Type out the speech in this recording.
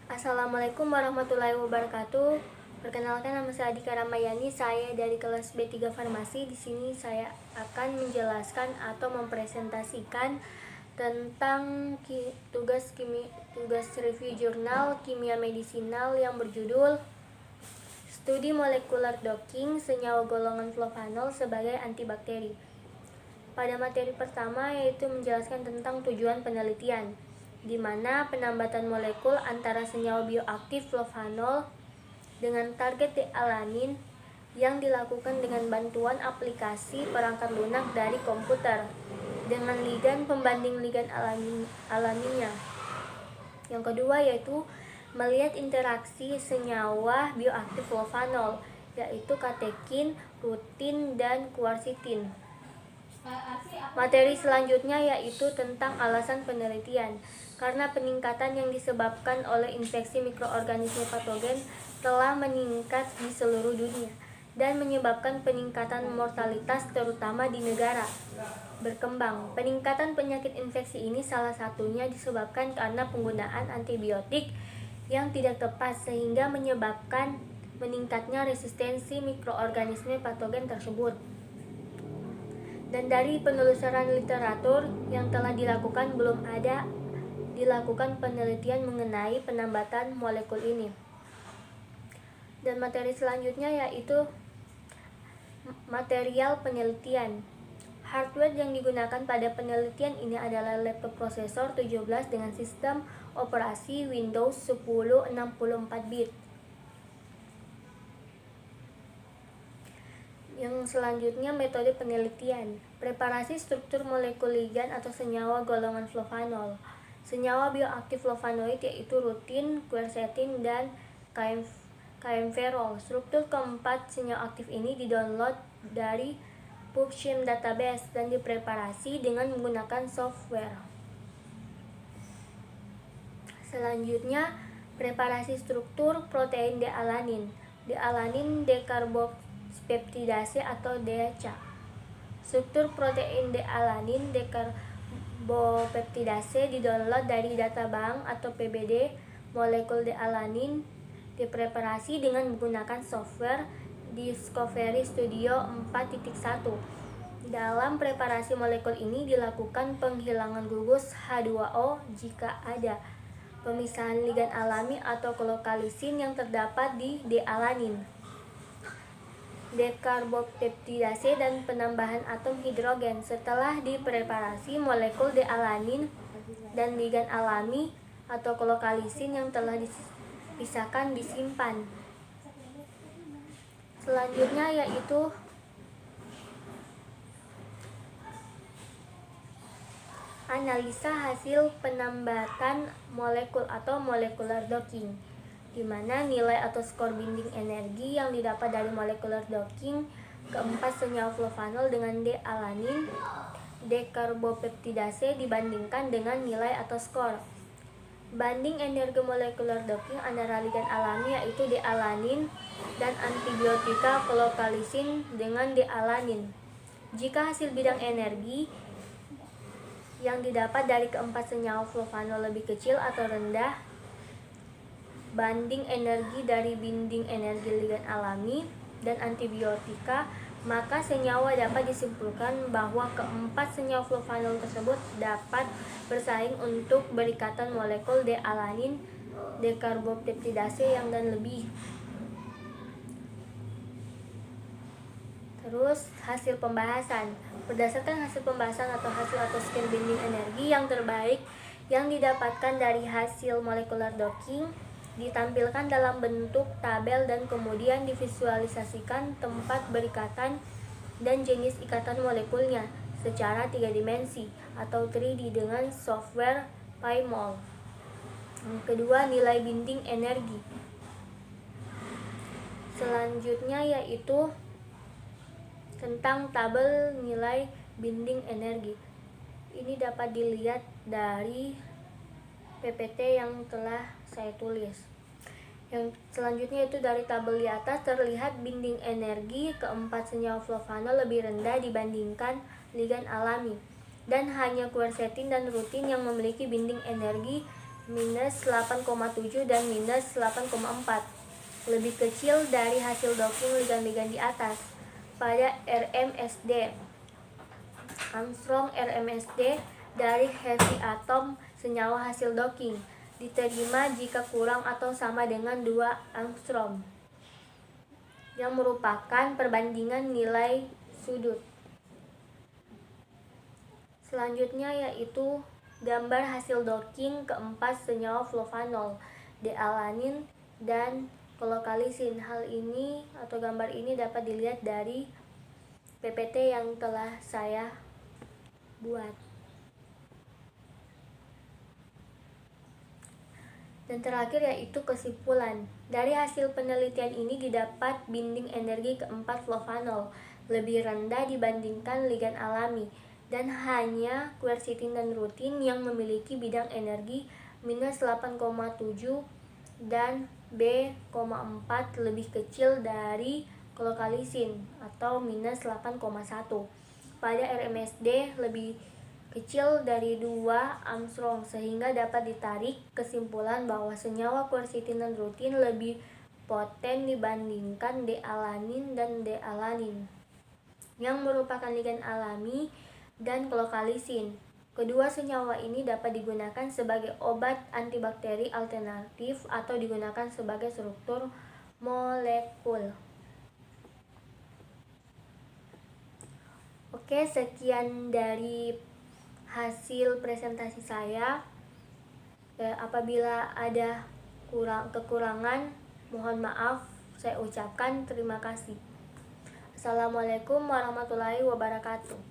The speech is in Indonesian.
Assalamualaikum warahmatullahi wabarakatuh. Perkenalkan, nama saya Adika Ramayani. Saya dari kelas B3 Farmasi. Di sini saya akan menjelaskan atau mempresentasikan tentang tugas review jurnal kimia medisinal yang berjudul Studi Molekular Docking Senyawa Golongan Flavanol sebagai Antibakteri. Pada materi pertama yaitu menjelaskan tentang tujuan penelitian, di mana penambatan molekul antara senyawa bioaktif flavanol dengan target D-alanin yang dilakukan dengan bantuan aplikasi perangkat lunak dari komputer dengan ligan pembanding ligan alaninnya. Yang kedua yaitu melihat interaksi senyawa bioaktif flavanol, yaitu katekin, rutin, dan quercetin. Materi selanjutnya yaitu tentang alasan penelitian. Karena peningkatan yang disebabkan oleh infeksi mikroorganisme patogen telah meningkat di seluruh dunia dan menyebabkan peningkatan mortalitas terutama di negara berkembang. Peningkatan penyakit infeksi ini salah satunya disebabkan karena penggunaan antibiotik yang tidak tepat sehingga menyebabkan meningkatnya resistensi mikroorganisme patogen tersebut. Dan dari penelusuran literatur yang telah dilakukan, belum ada dilakukan penelitian mengenai penambatan molekul ini. Dan materi selanjutnya yaitu material penelitian. Hardware yang digunakan pada penelitian ini adalah laptop prosesor 17 dengan sistem operasi Windows 10 64-bit. Yang selanjutnya metode penelitian. Preparasi struktur molekul ligan atau senyawa golongan flavanol. Senyawa bioaktif flavanoid yaitu rutin, quercetin, dan kaempferol. Struktur keempat senyawa aktif ini didownload dari PubChem database dan dipreparasi dengan menggunakan software. Selanjutnya, preparasi struktur protein D-alanin. D-alanin dekarbospeptidase atau DHA. Struktur protein D-alanin dekarbospeptidase didownload dari databank atau PBD. Molekul D-alanin dipreparasi dengan menggunakan software Discovery Studio 4.1. Dalam preparasi molekul ini dilakukan penghilangan gugus H2O jika ada, pemisahan ligan alami atau kolokalisin yang terdapat di D-alanin, dekarbopeptidase, dan penambahan atom hidrogen. Setelah dipreparasi, molekul D-alanin dan ligan alami atau kolokalisin yang telah dipisahkan disimpan. Selanjutnya yaitu analisa hasil penambatan molekul atau molecular docking, di mana nilai atau skor binding energi yang didapat dari molecular docking keempat senyawa flavanol dengan D-alanin dekarbopeptidase dibandingkan dengan nilai atau skor banding energi molecular docking antara ligan alami yaitu D-alanin dan antibiotika kolokalisin dengan D-alanin. Jika hasil bidang energi yang didapat dari keempat senyawa flavanol lebih kecil atau rendah banding energi dari binding energi ligan alami dan antibiotika, maka senyawa dapat disimpulkan bahwa keempat senyawa flavanol tersebut dapat bersaing untuk berikatan molekul D-alanin dekarbopeptidase yang dan lebih. Terus hasil pembahasan. Berdasarkan hasil pembahasan atau scan binding energi yang terbaik yang didapatkan dari hasil molecular docking ditampilkan dalam bentuk tabel dan kemudian divisualisasikan tempat berikatan dan jenis ikatan molekulnya secara 3 dimensi atau 3D dengan software PyMol. Yang kedua, nilai binding energi. Selanjutnya yaitu tentang tabel nilai binding energi. Ini dapat dilihat dari PPT yang telah saya tulis. Yang selanjutnya itu dari tabel di atas terlihat binding energi keempat senyawa flavanol lebih rendah dibandingkan ligan alami, dan hanya quercetin dan rutin yang memiliki binding energi minus 8,7 dan minus 8,4, lebih kecil dari hasil docking ligan-ligan di atas. Pada RMSD, Armstrong RMSD dari heavy atom senyawa hasil docking diterima jika kurang atau sama dengan 2 angstrom, yang merupakan perbandingan nilai sudut. Selanjutnya yaitu gambar hasil docking keempat senyawa flovanol, D-alanin dan klorokalisin. Hal ini atau gambar ini dapat dilihat dari PPT yang telah saya buat. Dan terakhir yaitu kesimpulan. Dari hasil penelitian ini didapat binding energi keempat flovanol lebih rendah dibandingkan ligan alami, dan hanya quercetin dan rutin yang memiliki bidang energi minus 8,7 dan B,4 lebih kecil dari klorokalisin atau minus 8,1. Pada RMSD lebih kecil dari 2 angstrom, sehingga dapat ditarik kesimpulan bahwa senyawa quercetin dan rutin lebih poten dibandingkan D-alanin dan D-alanin yang merupakan ligan alami dan klorokalisin. Kedua senyawa ini dapat digunakan sebagai obat antibakteri alternatif atau digunakan sebagai struktur molekul. Oke, sekian dari hasil presentasi saya. Apabila ada kekurangan, mohon maaf, saya ucapkan terima kasih. Assalamualaikum warahmatullahi wabarakatuh.